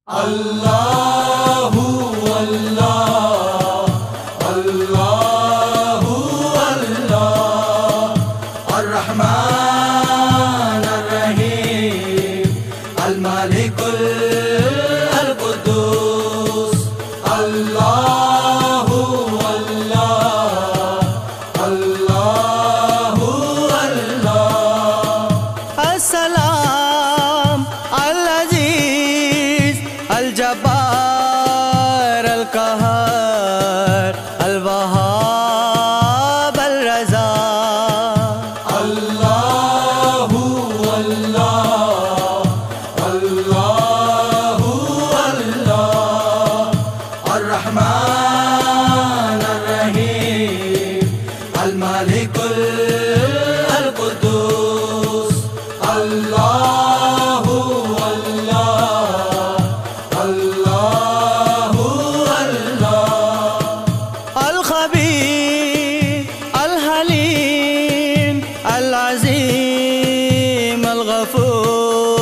अल्लाहु अल्लाह अल्लाहु अल्लाह अर्रहमान अर्रहीम अल-मालिकुल अल-कुद्दूस अल्लाहु अल्लाह अल्लाहु अल्लाह। अस्सलाम अल-अज़ीज़ अल-जब्बार अल-क़हार अल-वहाब अल-रज़ा अल्लाहु अल्लाह अल्लाहु अल्लाह अर्रहमान अर्रहीम अल-मालिकुल अल-कुद्दूस अल्लाहु अल्लाह अल्लाहु अल्लाह। अल-खबीर अल-हलीम अल-अज़ीम अल-गफूर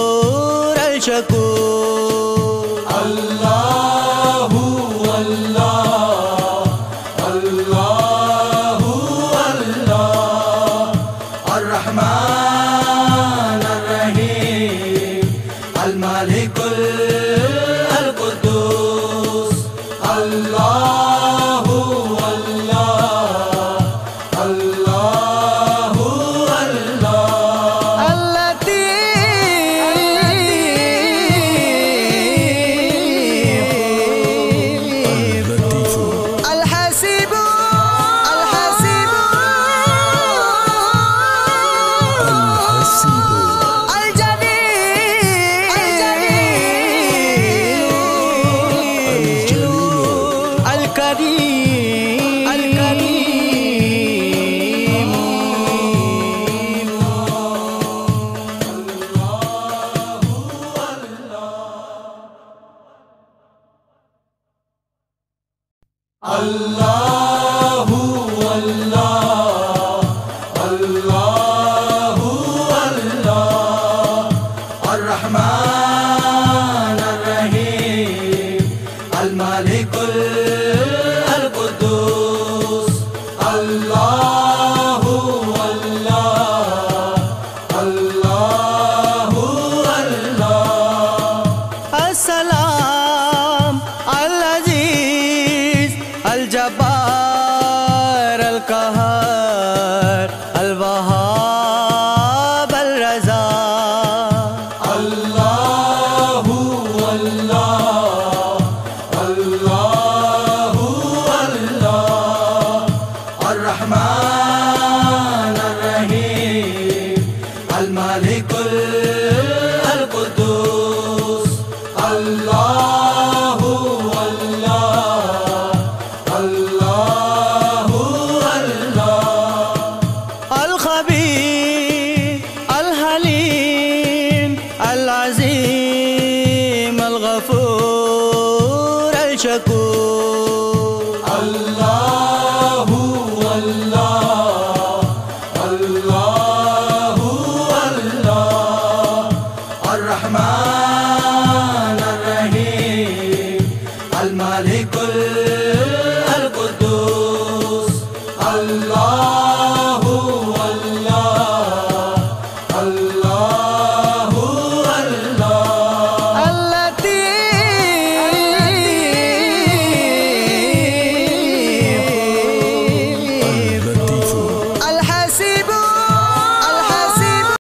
अल-शकूर अल्लाहु अल्लाह अल्लाहु अल्लाह अर्रहमान अर्रहीम अल-मालिकुल अल-कुद्दूस अल्लाहु अल्लाह अल्लाहु अल्लाह। अल-लतीफ़ अल-हसीब अल्लाहु अल्लाह अल्लाहु अल्लाह अर्रहमान अर्रहीम अल-मालिकुल अल-कुद्दूस अल्लाहु अल्लाह अल्लाहु अल्लाह। अस्सलाम अल-अज़ीज़ अल-जब्बार अल-क़हार अल-वहाब अल-रज़ा अल्लाहु अल्लाह अल्लाहु अल्लाह अर्रहमान अर्रहीम अल-मालिकुल अल-कुद्दूस अल्लाहु अल्लाह अल्लाहु अल्लाह। अल-खबीर अल-हलीम अल-अज़ीम अल-गफूर अल-शकूर